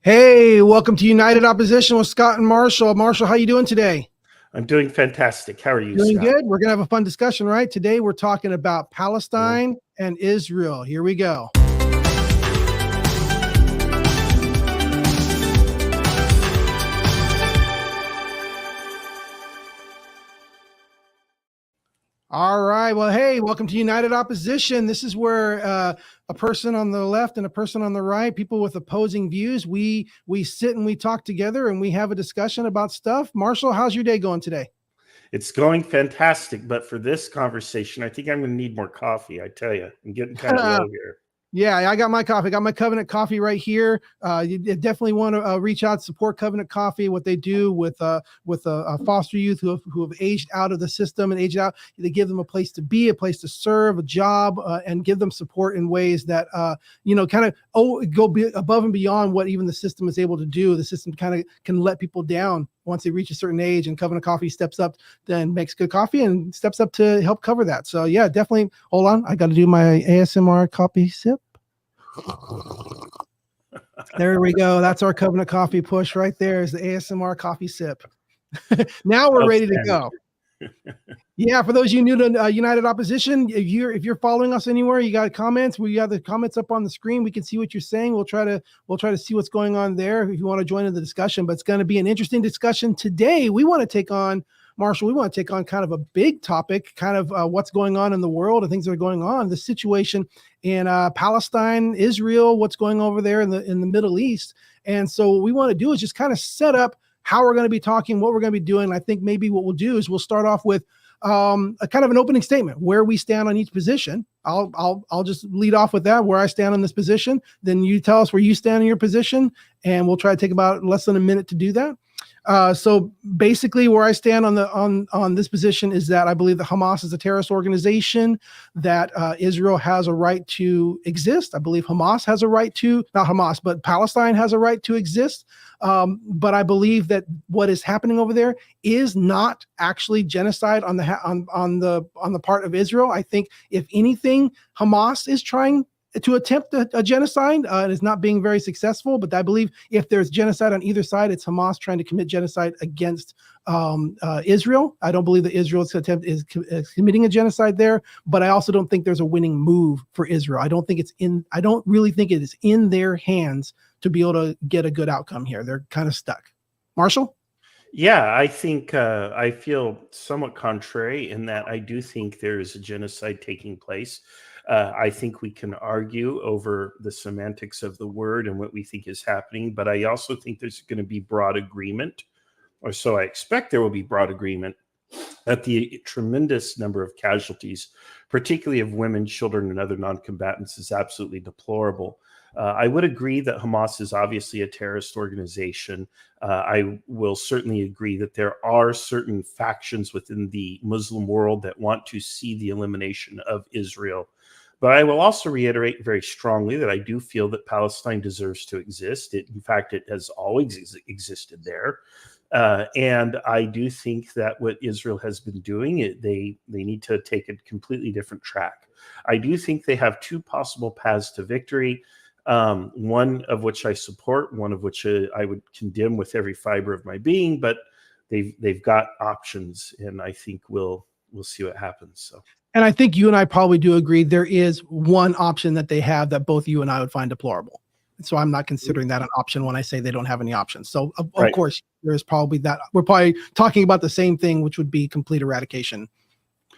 Hey, welcome to United Opposition with Scott and Marshall. Marshall, how you doing today? I'm doing fantastic. How are you, Doing Scott? good. We're going to have a fun discussion, right? Today we're talking about Palestine and Israel. Here we go. All right. Well, hey, welcome to United Opposition. This is where a person on the left and a person on the right, people with opposing views, we sit and we talk together and we have a discussion about stuff. Marshall, how's your day going today? It's going fantastic, but for this conversation, I think I'm going to need more coffee. I tell you, I'm getting kind of low here. Yeah, I got my coffee. I got my Covenant Coffee right here. You definitely want to reach out, support Covenant Coffee. What they do with foster youth who have aged out of the system and aged out, they give them a place to be, a place to serve, a job, and give them support in ways that kind of go above and beyond what even the system is able to do. The system kind of can let people down once they reach a certain age, and Covenant Coffee steps up, then makes good coffee and steps up to help cover that. So yeah, definitely. Hold on, I got to do my ASMR coffee sip. There we go. That's our Covenant Coffee push right there. Is the ASMR coffee sip. Now we're ready to go. Yeah, for those of you new to United Opposition, if you're following us anywhere, you got comments. We got the comments up on the screen. We can see what you're saying. We'll try to see what's going on there if you want to join in the discussion. But it's going to be an interesting discussion today. We want to take on Marshall. We want to take on kind of a big topic, kind of what's going on in the world and things that are going on. The situation in Palestine, Israel, what's going over there in the Middle East. And so what we want to do is just kind of set up how we're going to be talking, what we're going to be doing. I think maybe what we'll do is we'll start off with a kind of an opening statement where we stand on each position. I'll just lead off with that, where I stand on this position. Then you tell us where you stand in your position, and we'll try to take about less than a minute to do that. So basically where I stand on this position is that I believe that Hamas is a terrorist organization, that Israel has a right to exist. I believe Hamas has a right to, not Hamas, but Palestine has a right to exist. But I believe that what is happening over there is not actually genocide on the part of Israel. I think if anything, Hamas is trying to attempt a genocide and is not being very successful. But I believe if there's genocide on either side, it's Hamas trying to commit genocide against Israel. I don't believe that Israel's attempt is committing a genocide there, but I also don't think there's a winning move for Israel. I don't really think it is in their hands to be able to get a good outcome here. They're kind of stuck. Marshall? Yeah, I think I feel somewhat contrary in that I do think there is a genocide taking place. I think we can argue over the semantics of the word and what we think is happening, but I also think there's going to be broad agreement, or so I expect there will be broad agreement, that the tremendous number of casualties, particularly of women, children, and other non-combatants, is absolutely deplorable. I would agree that Hamas is obviously a terrorist organization. I will certainly agree that there are certain factions within the Muslim world that want to see the elimination of Israel. But I will also reiterate very strongly that I do feel that Palestine deserves to exist. In fact, it has always existed there. And I do think that what Israel has been doing, they need to take a completely different track. I do think they have two possible paths to victory. One of which I support, one of which I would condemn with every fiber of my being, but they've got options, and I think we'll see what happens. So, and I think you and I probably do agree there is one option that they have that both you and I would find deplorable. So I'm not considering that an option when I say they don't have any options. So of course there's probably that. We're probably talking about the same thing, which would be complete eradication.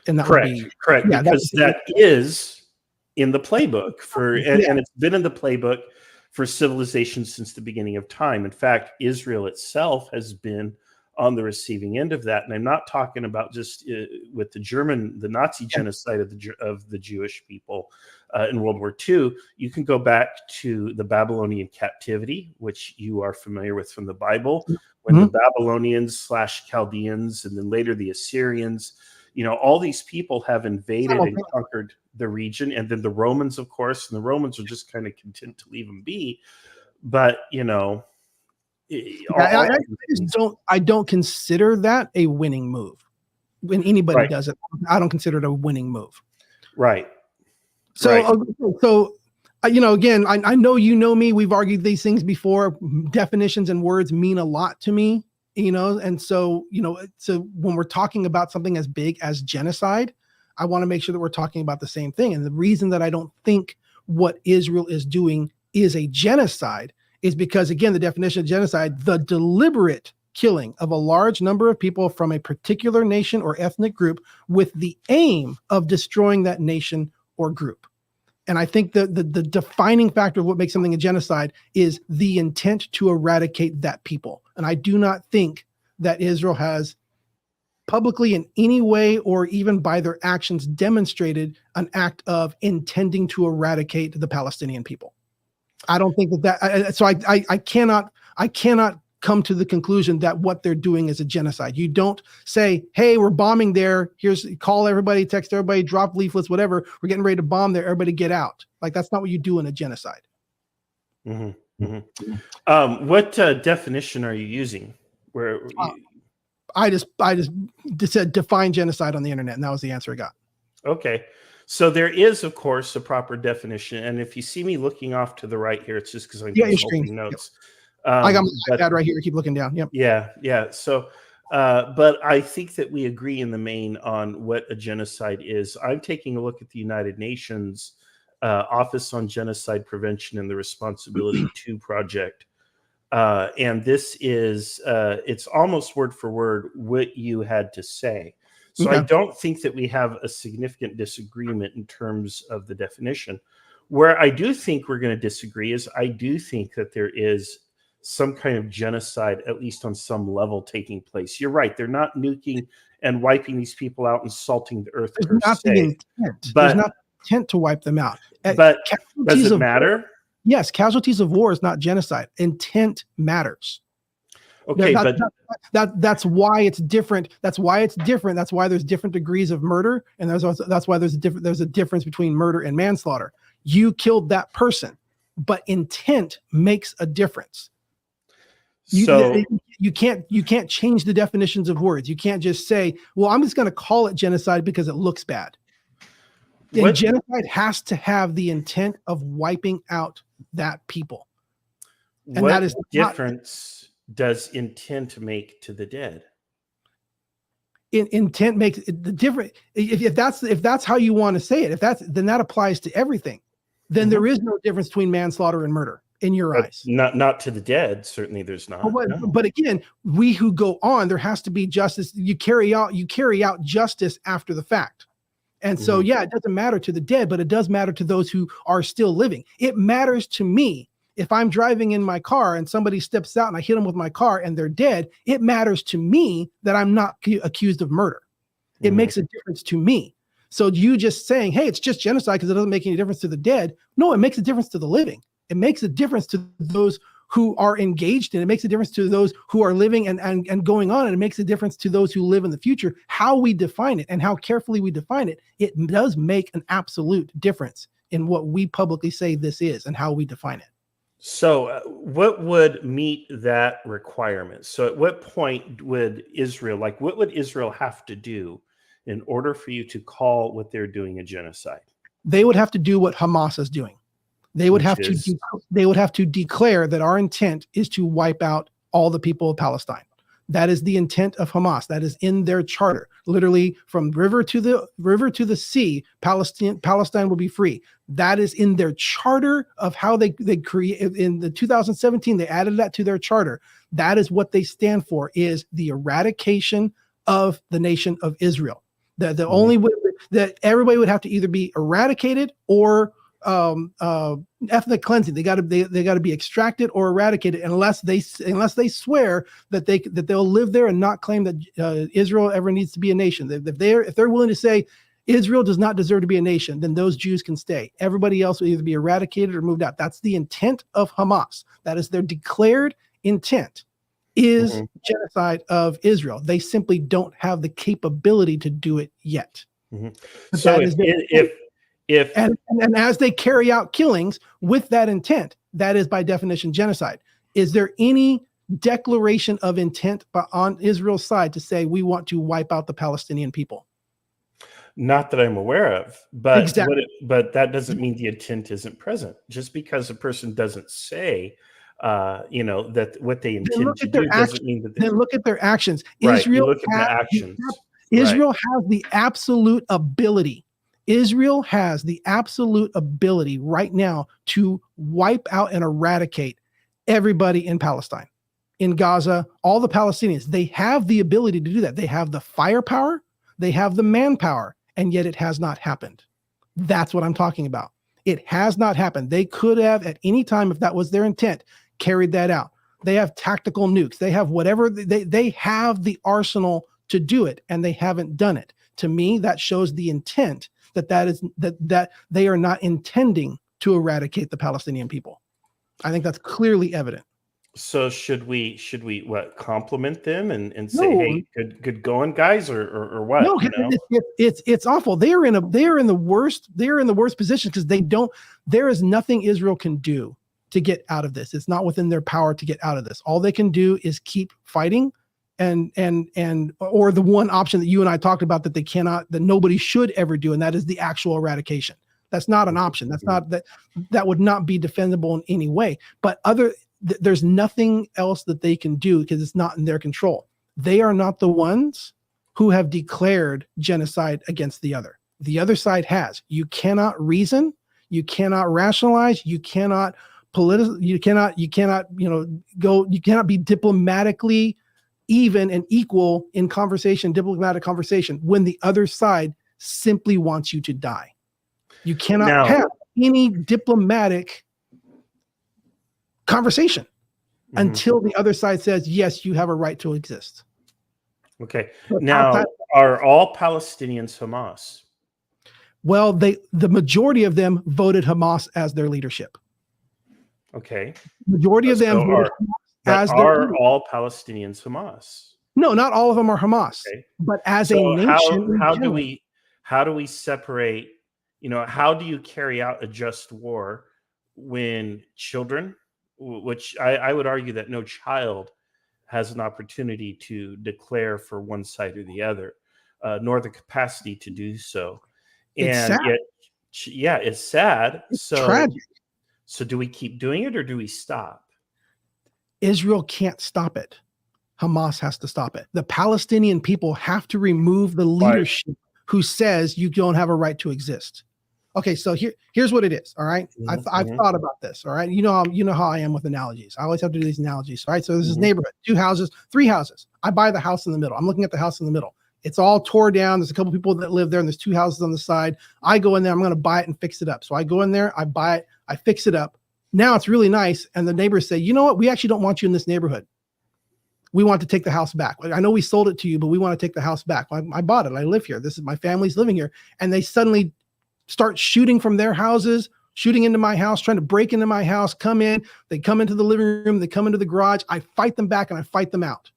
And that correct, yeah, because that is in the playbook and it's been in the playbook for civilization since the beginning of time. In fact, Israel itself has been on the receiving end of that. And I'm not talking about just with the Nazi genocide of the Jewish people in World War II. You can go back to the Babylonian captivity, which you are familiar with from the Bible, when the Babylonians / Chaldeans, and then later the Assyrians, all these people have invaded and conquered the region. And then the Romans, of course, and the Romans are just kind of content to leave them be. But, I don't consider that a winning move. When anybody does it, I don't consider it a winning move. Right. So Again, I know you know me. We've argued these things before. Definitions and words mean a lot to me, and so, so when we're talking about something as big as genocide, I want to make sure that we're talking about the same thing. And the reason that I don't think what Israel is doing is a genocide is because, again, the definition of genocide, the deliberate killing of a large number of people from a particular nation or ethnic group with the aim of destroying that nation or group. And I think the defining factor of what makes something a genocide is the intent to eradicate that people. And I do not think that Israel has publicly in any way or even by their actions demonstrated an act of intending to eradicate the Palestinian people. I don't think so I cannot come to the conclusion that what they're doing is a genocide. You don't say, hey, we're bombing there. Call everybody, text everybody, drop leaflets, whatever. We're getting ready to bomb there. Everybody get out. Like, that's not what you do in a genocide. Mm-hmm, mm-hmm. What definition are you using? I just said define genocide on the internet, and that was the answer I got. Okay. So there is, of course, a proper definition. And if you see me looking off to the right here, it's just because I'm consulting notes. Yep. I got my iPad right here. Keep looking down. Yep. Yeah. So, but I think that we agree in the main on what a genocide is. I'm taking a look at the United Nations Office on Genocide Prevention and the Responsibility to Project. And this is, it's almost word for word what you had to say. So I don't think that we have a significant disagreement in terms of the definition. Where I do think we're going to disagree is I do think that there is some kind of genocide, at least on some level, taking place. You're right. They're not nuking and wiping these people out and salting the earth per se. There's not intent to wipe them out. But does it matter? Yes, casualties of war is not genocide. Intent matters. Okay, that's why it's different. That's why it's different. That's why there's different degrees of murder, and that's why there's a difference between murder and manslaughter. You killed that person, but intent makes a difference. You can't change the definitions of words. You can't just say, well, I'm just going to call it genocide because it looks bad. And genocide has to have the intent of wiping out that people. And what difference does intent make to the dead? Intent makes the difference. If that's how you want to say it, then that applies to everything. Then there is no difference between manslaughter and murder in your eyes. Not to the dead. Certainly there's not. But again, we who go on, there has to be justice. You carry out justice after the fact. And so, yeah, it doesn't matter to the dead, but it does matter to those who are still living. It matters to me. If I'm driving in my car and somebody steps out and I hit them with my car and they're dead, it matters to me that I'm not accused of murder. It makes a difference to me. So you just saying, hey, it's just genocide because it doesn't make any difference to the dead. No, it makes a difference to the living. It makes a difference to those who are engaged, and it makes a difference to those who are living and going on, and it makes a difference to those who live in the future. How we define it and how carefully we define it, it does make an absolute difference in what we publicly say this is and how we define it. So what would meet that requirement? So at what point would what would Israel have to do in order for you to call what they're doing a genocide? They would have to do what Hamas is doing. They would have to declare that our intent is to wipe out all the people of Palestine. That is the intent of Hamas. That is in their charter. Literally, from river to the sea, Palestine will be free. That is in their charter of how they create. In the 2017, they added that to their charter. That is what they stand for: is the eradication of the nation of Israel. The only way that everybody would have to either be eradicated or ethnic cleansing. They got to be extracted or eradicated unless they swear that they'll live there and not claim that Israel ever needs to be a nation. If they're willing to say Israel does not deserve to be a nation, then those Jews can stay. Everybody else will either be eradicated or moved out. That's the intent of Hamas. That is their declared intent, is genocide of Israel. They simply don't have the capability to do it yet. So and as they carry out killings with that intent, that is by definition genocide. Is there any declaration of intent on Israel's side to say we want to wipe out the Palestinian people? Not that I'm aware of, but Exactly. but that doesn't mean the intent isn't present. Just because a person doesn't say, that what they Then intend look to at their do doesn't actions. mean that they Then look at their actions. right. You look at the actions. Right. Israel has the absolute ability. Israel has the absolute ability right now to wipe out and eradicate everybody in Palestine, in Gaza, all the Palestinians. They have the ability to do that. They have the firepower, they have the manpower, and yet it has not happened. That's what I'm talking about. It has not happened. They could have at any time, if that was their intent, carried that out. They have tactical nukes. They have whatever, they have the arsenal to do it, and they haven't done it. To me, that shows the intent that they are not intending to eradicate the Palestinian people. I think that's clearly evident. So should we what, compliment them and say, No, hey, good going, guys, or what? no, it's awful. They are in the worst position because there is nothing Israel can do to get out of this. It's not within their power to get out of this. All they can do is keep fighting, or the one option that you and I talked about that that nobody should ever do, and that is the actual eradication. That's not an option. That's not that would not be defendable in any way. But there's nothing else that they can do because it's not in their control. They are not the ones who have declared genocide against the other. The other side has. You cannot reason, you cannot rationalize, you cannot you cannot be diplomatically even and equal in diplomatic conversation when the other side simply wants you to die. You cannot have any diplomatic conversation until the other side says, yes, you have a right to exist. Okay. Now, are all Palestinians Hamas? Well, the majority of them voted Hamas as their leadership. Okay. Majority of them voted Hamas as their leadership. All Palestinians Hamas? No, not all of them are Hamas. Okay. But as a nation, how do we separate? How do you carry out a just war when children, which I would argue that no child has an opportunity to declare for one side or the other, nor the capacity to do so. It's sad. It's sad. It's tragic. So do we keep doing it or do we stop? Israel can't stop it. Hamas has to stop it. The Palestinian people have to remove the leadership who says you don't have a right to exist. Okay, so here's what it is. All right, I've thought about this. All right, you know how I am with analogies. I always have to do these analogies. All right, so this is neighborhood, 2 houses, 3 houses. I buy the house in the middle. I'm looking at the house in the middle. It's all tore down. There's a couple people that live there, and there's 2 houses on the side. I go in there. I'm going to buy it and fix it up. So I go in there. I buy it. I fix it up. Now it's really nice, and the neighbors say, you know what? We actually don't want you in this neighborhood. We want to take the house back. I know we sold it to you, but we want to take the house back. I bought it. I live here. This is my family's living here, and they suddenly start shooting from their houses, shooting into my house, trying to break into my house, come in. They come into the living room. They come into the garage. I fight them back and I fight them out.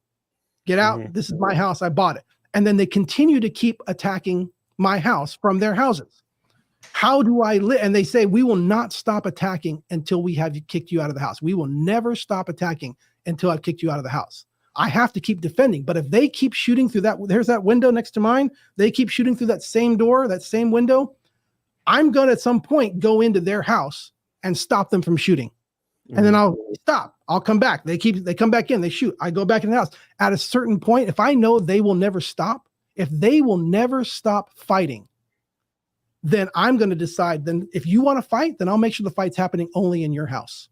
Get out. This is my house. I bought it. And then they continue to keep attacking my house from their houses. How do I live? And they say, we will not stop attacking until we have kicked you out of the house. We will never stop attacking until I've kicked you out of the house. I have to keep defending. But if they keep shooting through there's that window next to mine. They keep shooting through that same door, that same window. I'm going to at some point go into their house and stop them from shooting. And then I'll stop. I'll come back. They come back in, they shoot. I go back in the house. At a certain point, if I know they will never stop, if they will never stop fighting, then I'm going to decide, then if you want to fight, then I'll make sure the fight's happening only in your house.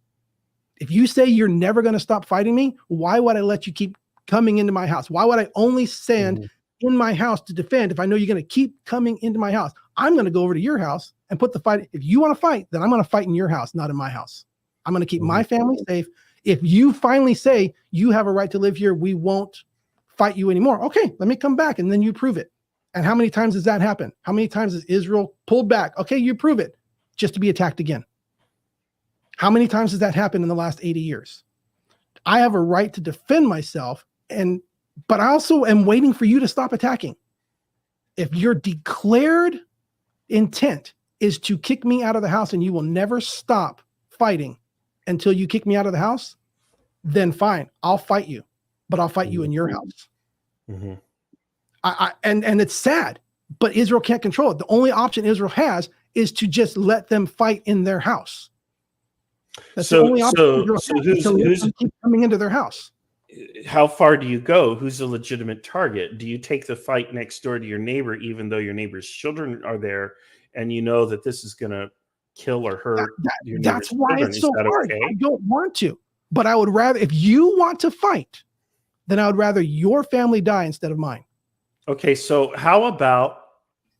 If you say you're never going to stop fighting me, why would I let you keep coming into my house? Why would I only stand in my house to defend if I know you're going to keep coming into my house? I'm going to go over to your house and put the fight. If you want to fight, then I'm going to fight in your house, not in my house. I'm going to keep my family safe. If you finally say you have a right to live here, we won't fight you anymore. Okay, let me come back and then you prove it. And how many times does that happen? How many times has Israel pulled back? Okay, you prove it, just to be attacked again. How many times has that happened in the last 80 years? I have a right to defend myself, but I also am waiting for you to stop attacking. If your declared intent is to kick me out of the house and you will never stop fighting until you kick me out of the house, then fine, I'll fight you, but I'll fight you in your house. And it's sad but Israel can't control it. The only option Israel has is to just let them fight in their house. That's the only option Israel has, is to let them keep coming into their house. How far do you go? Who's a legitimate target? Do you take the fight next door to your neighbor, even though your neighbor's children are there, and you know that this is going to kill or hurt your neighbor's That's why children? it's so hard. I don't want to, but I would rather, if you want to fight, then I would rather your family die instead of mine. Okay, so how about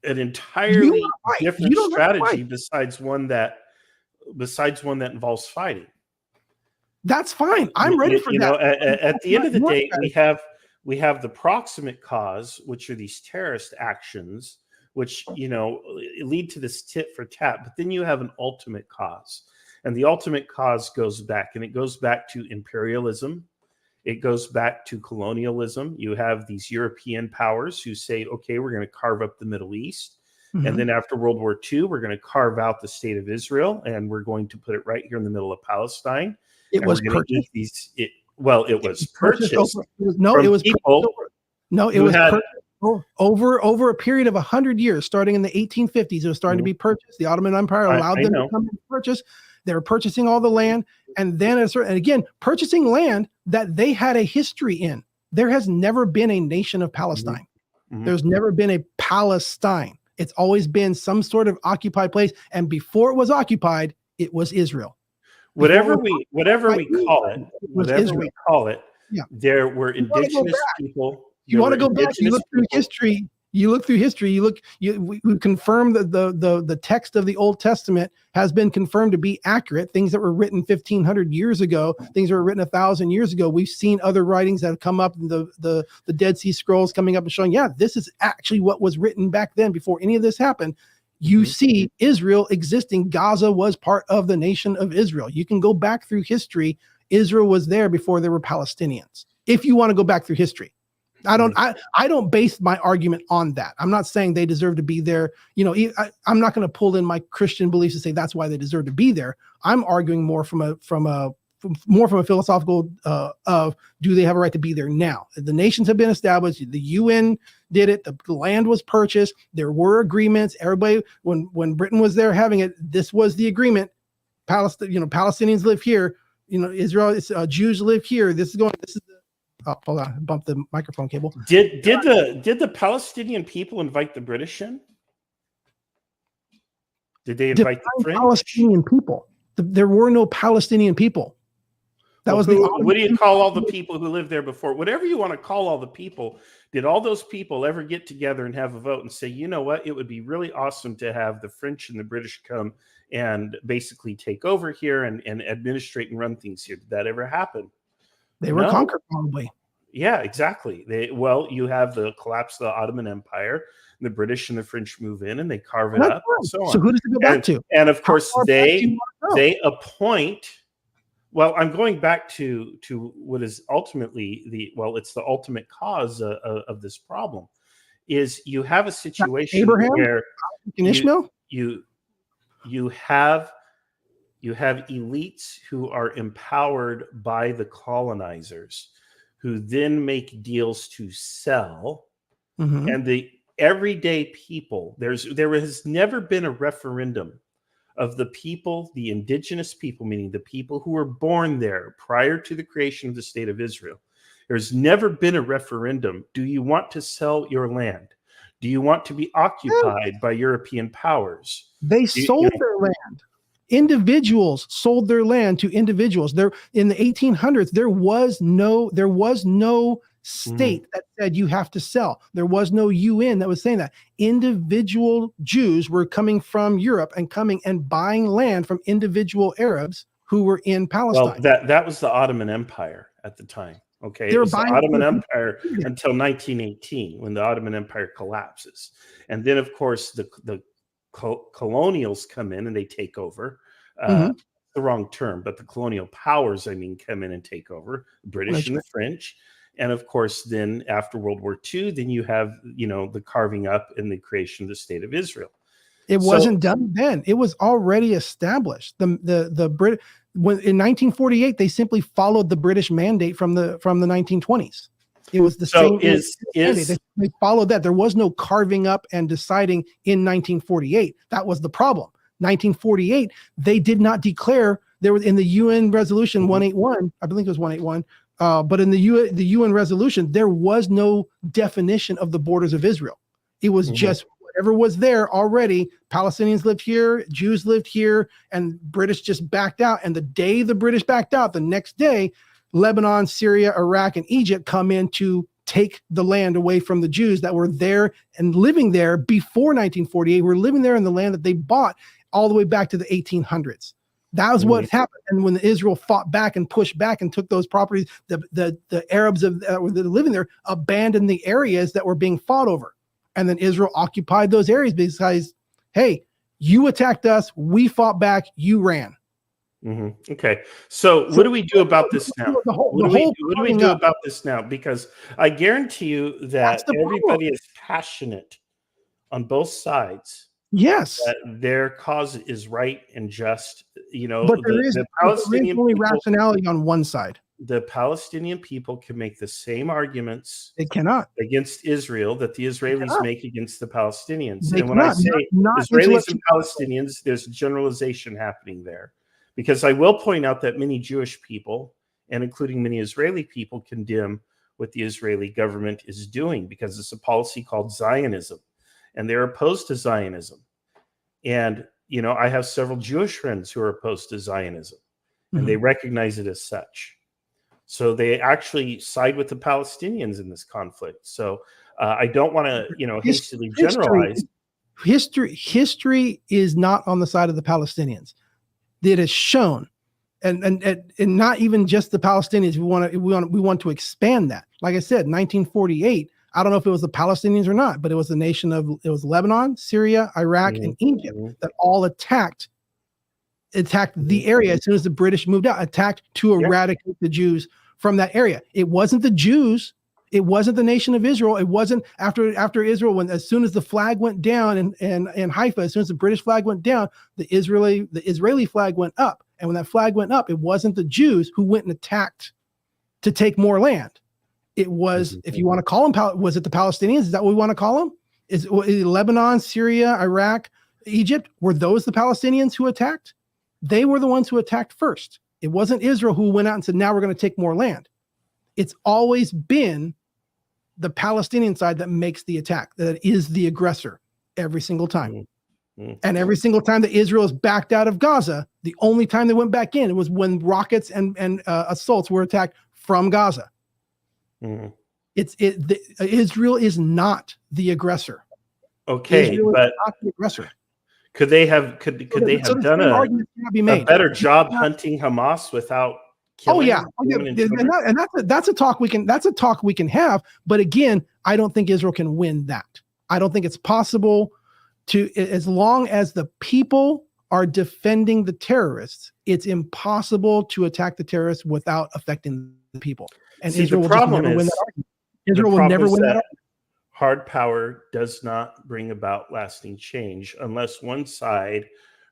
an entirely different strategy besides one that involves fighting? That's fine. I'm ready for that. At the end of the day, we have the proximate cause, which are these terrorist actions, which lead to this tit for tat. But then you have an ultimate cause, and the ultimate cause goes back to imperialism. It goes back to colonialism. You have these European powers who say, okay, we're going to carve up the Middle East. Mm-hmm. And then after World War II, we're going to carve out the state of Israel, and we're going to put it right here in the middle of Palestine. It was purchased. It was purchased. It was purchased over a period of 100 years, starting in the 1850s. It was starting to be purchased. The Ottoman Empire allowed them to come and purchase. They were purchasing all the land, and then and again, purchasing land that they had a history in. There has never been a nation of Palestine. Mm-hmm. There's never been a Palestine. It's always been some sort of occupied place, and before it was occupied, it was Israel. Whatever we call it, yeah. There were indigenous people. You want to go back? You look through history. We confirm that the text of the Old Testament has been confirmed to be accurate. Things that were written 1,500 years ago, things that were written 1,000 years ago. We've seen other writings that have come up, the Dead Sea Scrolls coming up and showing, yeah, this is actually what was written back then before any of this happened. You see Israel existing. Gaza was part of the nation of Israel. You can go back through history. Israel was there before there were Palestinians. If you want to go back through history, I don't base my argument on that. I'm not saying they deserve to be there. I'm not going to pull in my Christian beliefs and say that's why they deserve to be there. I'm arguing more from a philosophical of, do they have a right to be there now? The nations have been established. The UN did it. The land was purchased. There were agreements. Everybody, when Britain was there having it, this was the agreement. Palestinians live here. Israel, Jews live here. Oh, hold on. I bumped the microphone cable. Did the Palestinian people invite the British in? Did they invite the French? Palestinian people. There were no Palestinian people. What do you call all the people who lived there before? Whatever you want to call all the people, did all those people ever get together and have a vote and say, you know what, it would be really awesome to have the French and the British come and basically take over here and administrate and run things here? Did that ever happen? They were conquered, probably. Yeah, exactly. You have the collapse of the Ottoman Empire. The British and the French move in and they carve it up. And so on. So who does it go back to? And of course, they appoint. Well, I'm going back to what is ultimately it's the ultimate cause of this problem. Is you have a situation where Ishmael? You have elites who are empowered by the colonizers, who then make deals to sell, and the everyday people. There has never been a referendum of the people, the indigenous people, meaning the people who were born there prior to the creation of the state of Israel. There's never been a referendum. Do you want to sell your land? Do you want to be occupied by European powers? They sold their land. Individuals sold their land to individuals. There in the 1800s, there was no state that said you have to sell. There was no UN that was saying that. Individual Jews were coming from Europe and coming and buying land from individual Arabs who were in Palestine. Well, that was the Ottoman Empire at the time. Okay, it was the Ottoman Empire until 1918, when the Ottoman Empire collapses, and then of course the colonials come in and they take over. The wrong term, but the colonial powers, come in and take over, the British and the French. And of course, then after World War II, then you have, the carving up and the creation of the state of Israel. It wasn't done then. It was already established. In 1948, they simply followed the British mandate from the 1920s. It was the same. They followed that. There was no carving up and deciding in 1948. That was the problem. 1948, they did not declare. There was in the UN resolution 181. I believe it was 181. But in the UN resolution, there was no definition of the borders of Israel. It was just whatever was there already. Palestinians lived here, Jews lived here, and British just backed out. And the day the British backed out, the next day, Lebanon, Syria, Iraq, and Egypt come in to take the land away from the Jews that were there and living there before 1948. We're living there in the land that they bought all the way back to the 1800s. That was what happened. And when Israel fought back and pushed back and took those properties, the Arabs that were living there abandoned the areas that were being fought over. And then Israel occupied those areas because, hey, you attacked us, we fought back, you ran. Okay. So what do we do about this now? What do we do about this now? Because I guarantee you that everybody is passionate on both sides. Yes, that their cause is right and just. You know, but there is only rationality on one side. The Palestinian people can make the same arguments they cannot against Israel that the Israelis make against the Palestinians. They and when cannot. I say not Israelis and Palestinians, there's generalization happening there. Because I will point out that many Jewish people, and including many Israeli people, condemn what the Israeli government is doing because it's a policy called Zionism, and they're opposed to Zionism. And, you know, I have several Jewish friends who are opposed to Zionism, and they recognize it as such. So they actually side with the Palestinians in this conflict. So I don't want to, you know, hastily generalize. History is not on the side of the Palestinians. It is shown, and not even just the Palestinians. We want to expand that. Like I said, 1948. I don't know if it was the Palestinians or not, but it was the nation of Lebanon, Syria, Iraq, and Egypt that all attacked the area as soon as the British moved out. Attacked to eradicate the Jews from that area. It wasn't the Jews. It wasn't the nation of Israel. It wasn't after Israel, as soon as the flag went down in Haifa, as soon as the British flag went down, the Israeli flag went up. And when that flag went up, it wasn't the Jews who went and attacked to take more land. It was, if you want to call them, was it the Palestinians? Is that what we want to call them? Is Lebanon, Syria, Iraq, Egypt? Were those the Palestinians who attacked? They were the ones who attacked first. It wasn't Israel who went out and said, now we're going to take more land. It's always been the Palestinian side that makes the attack, that is the aggressor every single time. And every single time that Israel is backed out of Gaza, the only time they went back in was when rockets and assaults were attacked from Gaza. Israel is not the aggressor. Okay, Israel but is not the aggressor. Could they have done a better job hunting Hamas without killing? And that's a talk we can have. But again, I don't think Israel can win that. I don't think it's possible to, as long as the people are defending the terrorists, it's impossible to attack the terrorists without affecting the people. And Israel will never win that argument. Israel will never win that argument. Hard power does not bring about lasting change unless one side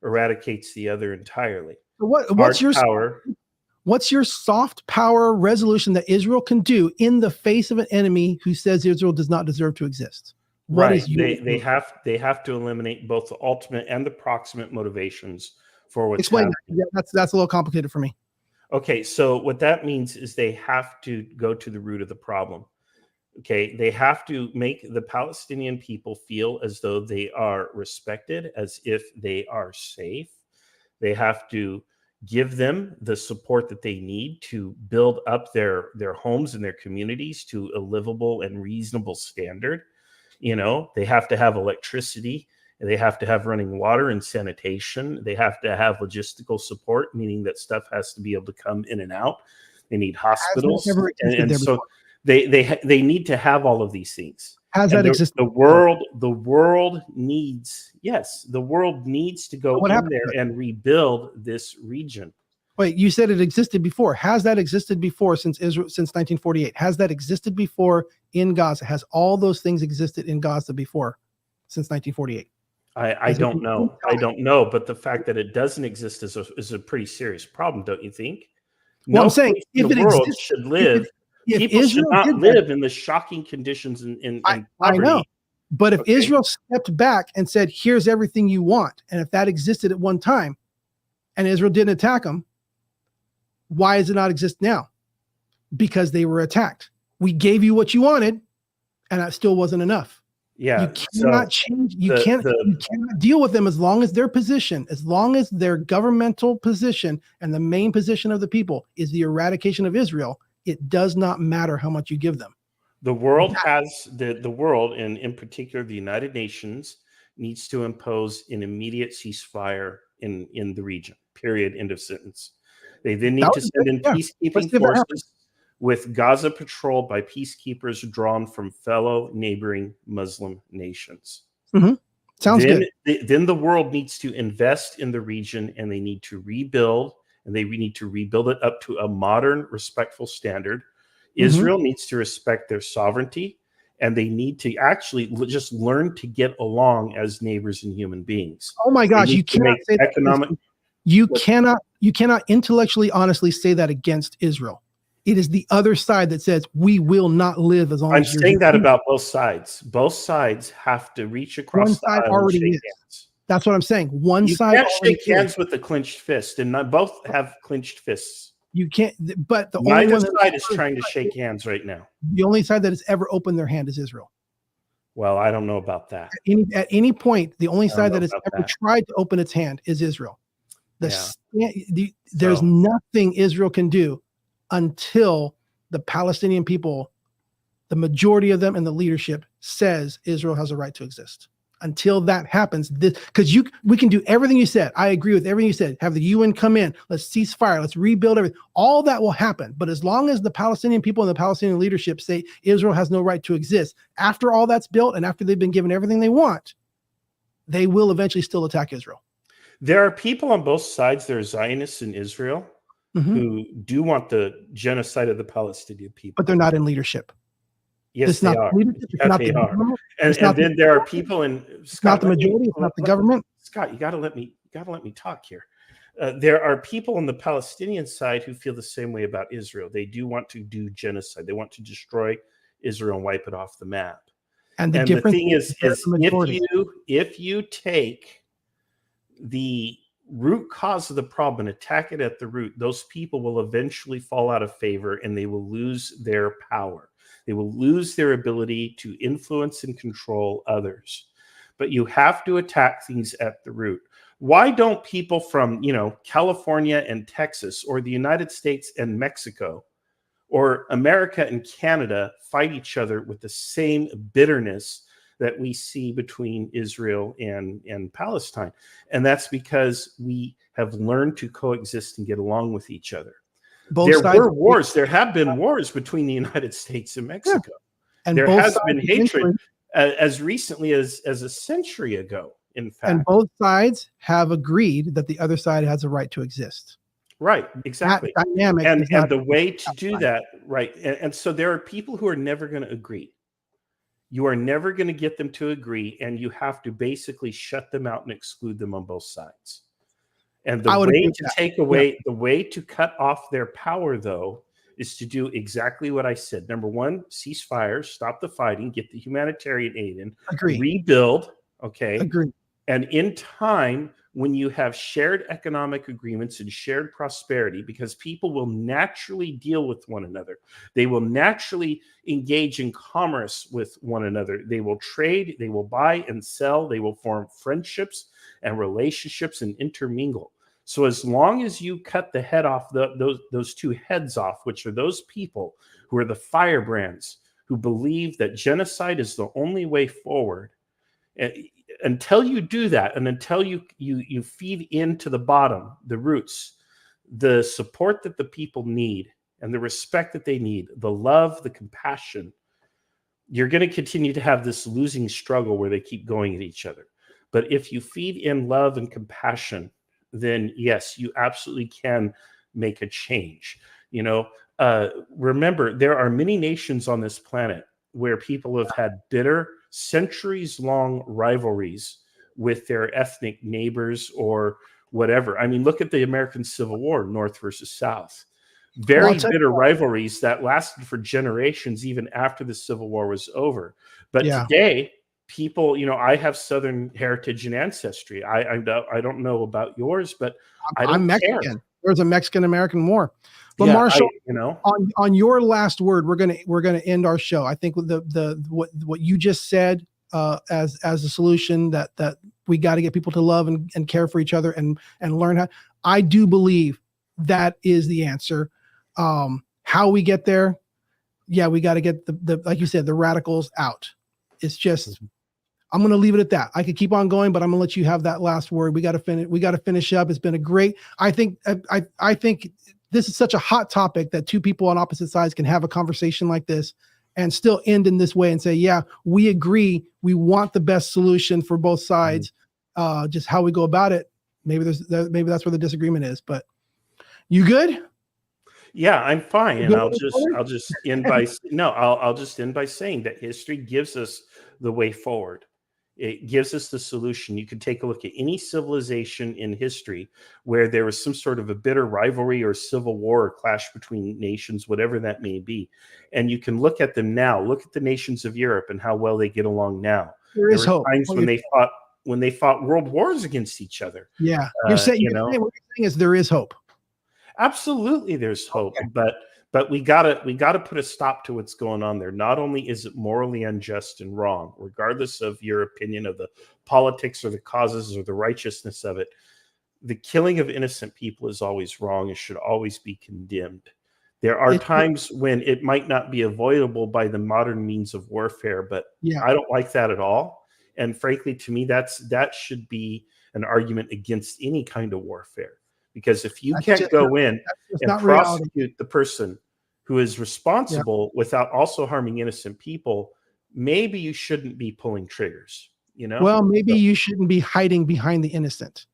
eradicates the other entirely. What's your soft power resolution that Israel can do in the face of an enemy who says Israel does not deserve to exist? They have to eliminate both the ultimate and the proximate motivations for what's happening. Yeah, that's a little complicated for me. Okay, so what that means is they have to go to the root of the problem. Okay, they have to make the Palestinian people feel as though they are respected, as if they are safe. They have to give them the support that they need to build up their homes and their communities to a livable and reasonable standard. You know, they have to have electricity, and they have to have running water and sanitation. They have to have logistical support, meaning that stuff has to be able to come in and out. They need hospitals, and so they need to have all of these things. Has that existed? The world needs to go in there and rebuild this region. Wait, you said it existed before. Has that existed before since 1948? Has that existed before in Gaza? Has all those things existed in Gaza before since 1948? I don't know. I don't know. But the fact that it doesn't exist is a pretty serious problem, don't you think? Well, I'm saying if it exists, should live if People should Israel not did that, live in the shocking conditions in I know. poverty. But if Okay. Israel stepped back and said, here's everything you want, and if that existed at one time and Israel didn't attack them, why does it not exist now? Because they were attacked. We gave you what you wanted, and that still wasn't enough. Yeah. You cannot change. You cannot deal with them as long as their position, as long as their governmental position and the main position of the people is the eradication of Israel. It does not matter how much you give them. The world has the world, and in particular the United Nations, needs to impose an immediate ceasefire in the region. Period. End of sentence. They then need to send in peacekeeping forces with Gaza patrolled by peacekeepers drawn from fellow neighboring Muslim nations. Sounds good. Then the world needs to invest in the region, and they need to rebuild, and they need to rebuild it up to a modern, respectful standard. Israel needs to respect their sovereignty, and they need to actually just learn to get along as neighbors and human beings. Oh my gosh, you cannot say economic. You cannot intellectually honestly say that against Israel. It is the other side that says we will not live as long as I'm saying that about both sides. Both sides have to reach across the aisle and shake hands. That's what I'm saying. One side can't shake hands with a clenched fist, and not both have clenched fists. You can't, but the Neither only one side is trying to shake hands right now. The only side that has ever opened their hand is Israel. Well, I don't know about that. At any point, the only side that has ever tried to open its hand is Israel. There's nothing Israel can do until the Palestinian people, the majority of them and the leadership, says Israel has a right to exist. Until that happens, because we can do everything you said. I agree with everything you said. Have the UN come in. Let's cease fire. Let's rebuild everything. All that will happen. But as long as the Palestinian people and the Palestinian leadership say Israel has no right to exist, after all that's built and after they've been given everything they want, they will eventually still attack Israel. There are people on both sides. There are Zionists in Israel who do want the genocide of the Palestinian people. But they're not in leadership. Yes, they are. They are. And then there are people in Scott. Not the majority. It's not the government. Scott, you got to let me talk here. There are people on the Palestinian side who feel the same way about Israel. They do want to do genocide. They want to destroy Israel and wipe it off the map. And the thing is if you take the root cause of the problem and attack it at the root, those people will eventually fall out of favor and they will lose their power. They will lose their ability to influence and control others. But you have to attack things at the root. Why don't people from, California and Texas, or the United States and Mexico, or America and Canada fight each other with the same bitterness that we see between Israel and Palestine? And that's because we have learned to coexist and get along with each other. There were wars. There have been wars between the United States and Mexico. And there has been hatred as recently as a century ago, in fact. And both sides have agreed that the other side has a right to exist. Right, exactly. That dynamic and the way to do that, right. And so there are people who are never going to agree. You are never going to get them to agree, and you have to basically shut them out and exclude them on both sides. And the way to cut off their power, though, is to do exactly what I said. Number one, ceasefire, stop the fighting, get the humanitarian aid in, rebuild, and in time, when you have shared economic agreements and shared prosperity, because people will naturally deal with one another. They will naturally engage in commerce with one another. They will trade, they will buy and sell, they will form friendships and relationships and intermingle. So as long as you cut the head off, those two heads off, which are those people who are the firebrands, who believe that genocide is the only way forward, until you do that, and until you feed into the bottom, the roots, the support that the people need, and the respect that they need, the love, the compassion, you're going to continue to have this losing struggle where they keep going at each other. But if you feed in love and compassion, then yes, you absolutely can make a change. Remember, there are many nations on this planet where people have had bitter, centuries-long rivalries with their ethnic neighbors or whatever. I mean, look at the American Civil War, North versus South. very bitter rivalries that lasted for generations, even after the Civil War was over. But today, people, I have Southern heritage and ancestry. I don't know about yours, but I'm Mexican. care. There's a Mexican-American war. But Marshall, on your last word, we're gonna end our show. I think with what you just said as a solution that we got to get people to love and care for each other and learn how. I do believe that is the answer. How we get there? Yeah, we got to get the like you said, the radicals out. It's just. I'm going to leave it at that. I could keep on going, but I'm going to let you have that last word. We got to finish. We got to finish up. It's been a great. I think this is such a hot topic that two people on opposite sides can have a conversation like this and still end in this way and say, yeah, we agree. We want the best solution for both sides. Just how we go about it. Maybe that's where the disagreement is. But you good? Yeah, I'm fine. And I'll just end by I'll just end by saying that history gives us the way forward. It gives us the solution. You can take a look at any civilization in history where there was some sort of a bitter rivalry or civil war or clash between nations, whatever that may be. And you can look at them now. Look at the nations of Europe and how well they get along now. There is hope. Times when they fought world wars against each other. Yeah. What you're saying is there is hope. Absolutely, there's hope, but we gotta put a stop to what's going on there. Not only is it morally unjust and wrong, regardless of your opinion of the politics or the causes or the righteousness of it, the killing of innocent people is always wrong and should always be condemned. There are times when it might not be avoidable by the modern means of warfare, but I don't like that at all. And frankly, to me, that should be an argument against any kind of warfare. Because if you can't go in and prosecute the person who is responsible without also harming innocent people, maybe you shouldn't be pulling triggers. Well, maybe you shouldn't be hiding behind the innocent.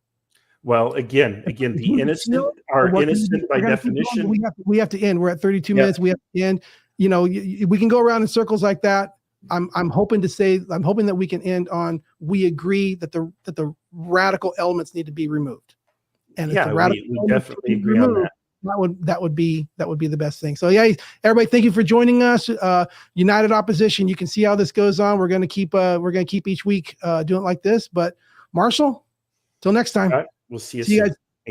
Well, again, the innocent are innocent by definition. We have to end. We're at 32 minutes. We have to end. We can go around in circles like that. I'm hoping that we can end on we agree that the radical elements need to be removed. And if we definitely agree on that. That would be the best thing. So everybody, thank you for joining us. United Opposition. You can see how this goes on. We're gonna keep each week doing it like this. But Marshall, till next time. All right, we'll see you soon. Guys.